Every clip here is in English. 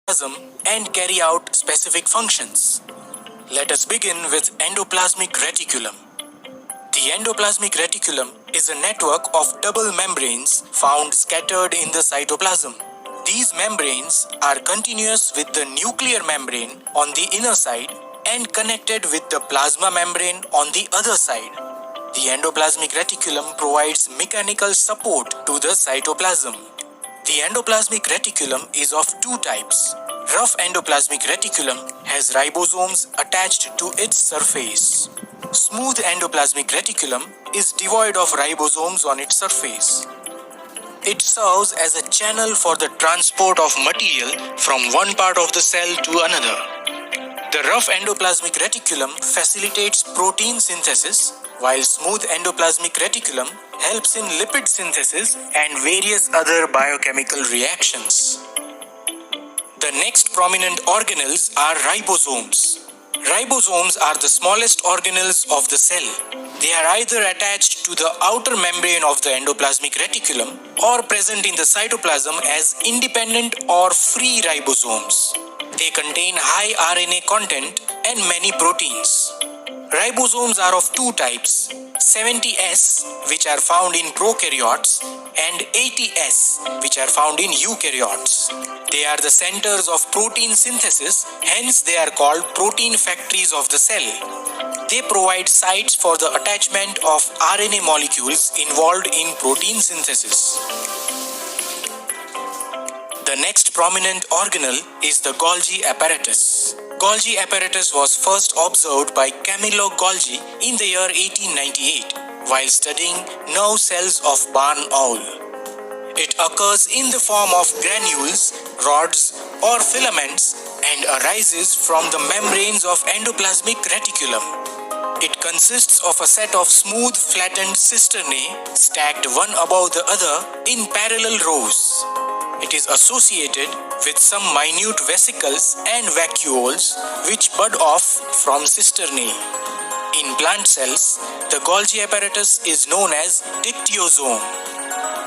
cytoplasm and carry out specific functions. Let us begin with endoplasmic reticulum. The endoplasmic reticulum is a network of double membranes found scattered in the cytoplasm. These membranes are continuous with the nuclear membrane on the inner side and connected with the plasma membrane on the other side. The endoplasmic reticulum provides mechanical support to the cytoplasm. The endoplasmic reticulum is of two types. Rough endoplasmic reticulum has ribosomes attached to its surface. Smooth endoplasmic reticulum is devoid of ribosomes on its surface. It serves as a channel for the transport of material from one part of the cell to another. The rough endoplasmic reticulum facilitates protein synthesis, while smooth endoplasmic reticulum helps in lipid synthesis and various other biochemical reactions. The next prominent organelles are ribosomes. Ribosomes are the smallest organelles of the cell. They are either attached to the outer membrane of the endoplasmic reticulum or present in the cytoplasm as independent or free ribosomes. They contain high RNA content and many proteins. Ribosomes are of two types, 70S, which are found in prokaryotes, and 80S, which are found in eukaryotes. They are the centers of protein synthesis, hence they are called protein factories of the cell. They provide sites for the attachment of RNA molecules involved in protein synthesis. The next prominent organelle is the Golgi apparatus. Golgi apparatus was first observed by Camillo Golgi in the year 1898 while studying nerve cells of barn owl. It occurs in the form of granules, rods, or filaments and arises from the membranes of endoplasmic reticulum. It consists of a set of smooth flattened cisternae stacked one above the other in parallel rows. It is associated with some minute vesicles and vacuoles which bud off from cisternae. In plant cells, the Golgi apparatus is known as dictyosome.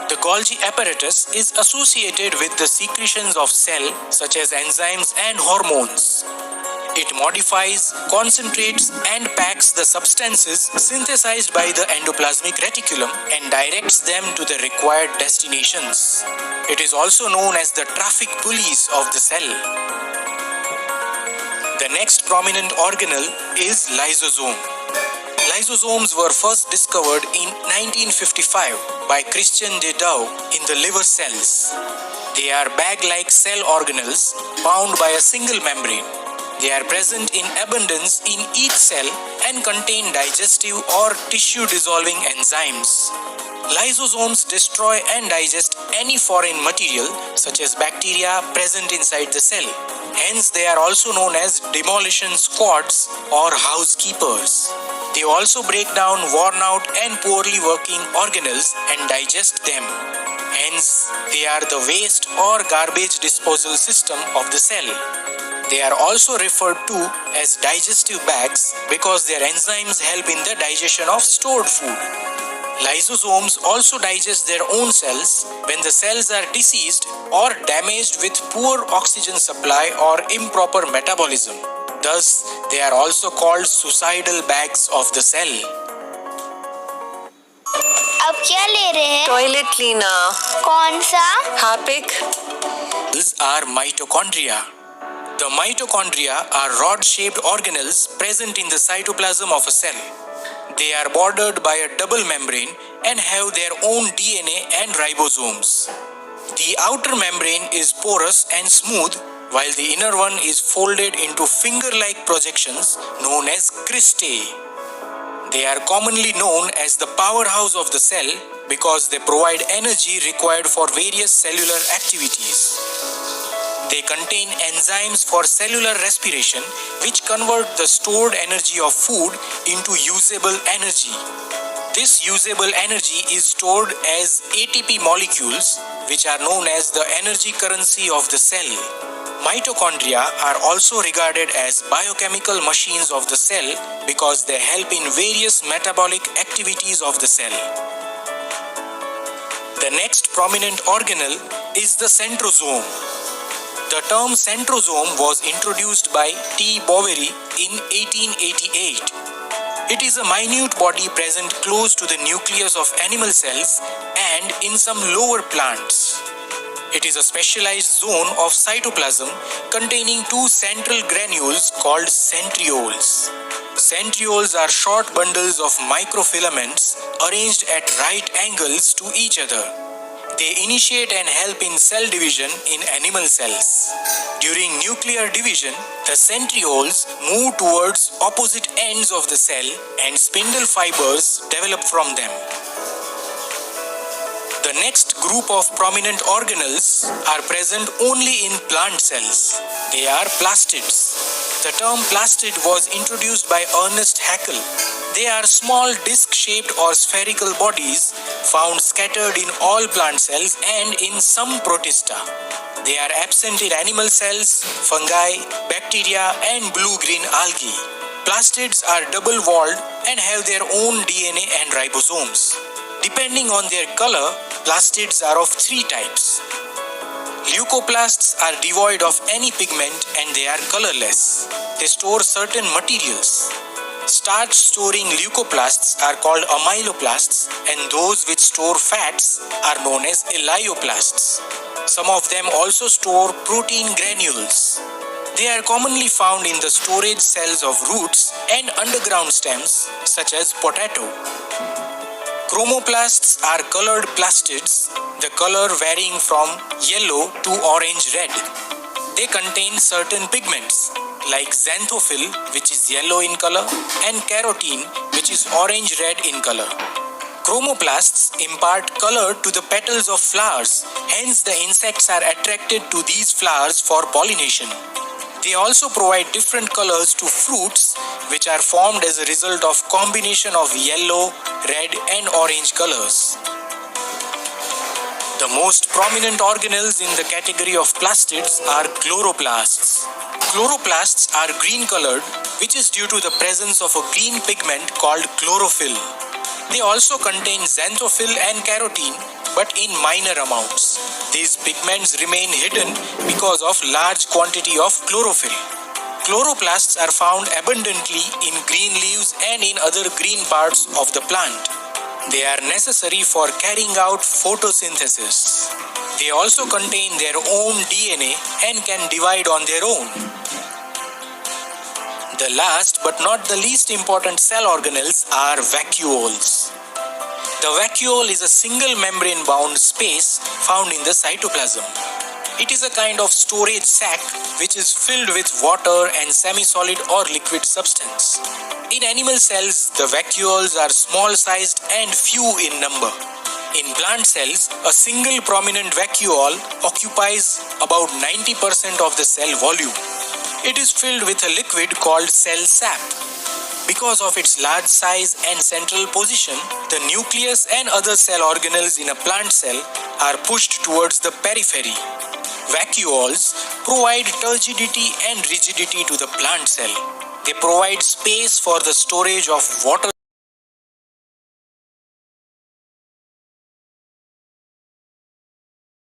The Golgi apparatus is associated with the secretions of cell such as enzymes and hormones. It modifies, concentrates and packs the substances synthesized by the endoplasmic reticulum and directs them to the required destinations. It is also known as the traffic police of the cell. The next prominent organelle is lysosome. Lysosomes were first discovered in 1955 by Christian de Douw in the liver cells. They are bag-like cell organelles bound by a single membrane. They are present in abundance in each cell and contain digestive or tissue-dissolving enzymes. Lysosomes destroy and digest any foreign material such as bacteria present inside the cell. Hence, they are also known as demolition squads or housekeepers. They also break down worn-out and poorly working organelles and digest them. Hence, they are the waste or garbage disposal system of the cell. They are also referred to as digestive bags because their enzymes help in the digestion of stored food. Lysosomes also digest their own cells when the cells are diseased or damaged with poor oxygen supply or improper metabolism. Thus, they are also called suicidal bags of the cell. अब क्या ले रहे हैं? Toilet cleaner. कौन सा? Harpic. These are mitochondria. The mitochondria are rod-shaped organelles present in the cytoplasm of a cell. They are bordered by a double membrane and have their own DNA and ribosomes. The outer membrane is porous and smooth, while the inner one is folded into finger-like projections known as cristae. They are commonly known as the powerhouse of the cell because they provide energy required for various cellular activities. They contain enzymes for cellular respiration, which convert the stored energy of food into usable energy. This usable energy is stored as ATP molecules, which are known as the energy currency of the cell. Mitochondria are also regarded as biochemical machines of the cell because they help in various metabolic activities of the cell. The next prominent organelle is the centrosome. The The term centrosome was introduced by T. Boveri in 1888. It is a minute body present close to the nucleus of animal cells and in some lower plants. It is a specialized zone of cytoplasm containing two central granules called centrioles. Centrioles are short bundles of microfilaments arranged at right angles to each other. They initiate and help in cell division in animal cells. During nuclear division, the centrioles move towards opposite ends of the cell and spindle fibers develop from them. The next group of prominent organelles are present only in plant cells. They are plastids. The term plastid was introduced by Ernest Haeckel. They are small disc-shaped or spherical bodies found scattered in all plant cells and in some protista. They are absent in animal cells, fungi, bacteria, and blue-green algae. Plastids are double-walled and have their own DNA and ribosomes. Depending on their color, plastids are of three types. Leucoplasts are devoid of any pigment and they are colorless. They store certain materials. Starch-storing leucoplasts are called amyloplasts, and those which store fats are known as elaioplasts. Some of them also store protein granules. They are commonly found in the storage cells of roots and underground stems, such as potato. Chromoplasts are colored plastids, the color varying from yellow to orange-red. They contain certain pigments like xanthophyll, which is yellow in color, and carotene, which is orange-red in color. Chromoplasts impart color to the petals of flowers, hence the insects are attracted to these flowers for pollination. They also provide different colors to fruits, which are formed as a result of combination of yellow, red, and orange colors. The most prominent organelles in the category of plastids are chloroplasts. Chloroplasts are green colored, which is due to the presence of a green pigment called chlorophyll. They also contain xanthophyll and carotene, but in minor amounts. These pigments remain hidden because of large quantity of chlorophyll. Chloroplasts are found abundantly in green leaves and in other green parts of the plant. They are necessary for carrying out photosynthesis. They also contain their own DNA and can divide on their own. The last but not the least important cell organelles are vacuoles. The vacuole is a single membrane-bound space found in the cytoplasm. It is a kind of storage sac which is filled with water and semi-solid or liquid substance. In animal cells, the vacuoles are small-sized and few in number. In plant cells, a single prominent vacuole occupies about 90% of the cell volume. It is filled with a liquid called cell sap. Because of its large size and central position, the nucleus and other cell organelles in a plant cell are pushed towards the periphery. Vacuoles provide turgidity and rigidity to the plant cell. They provide space for the storage of water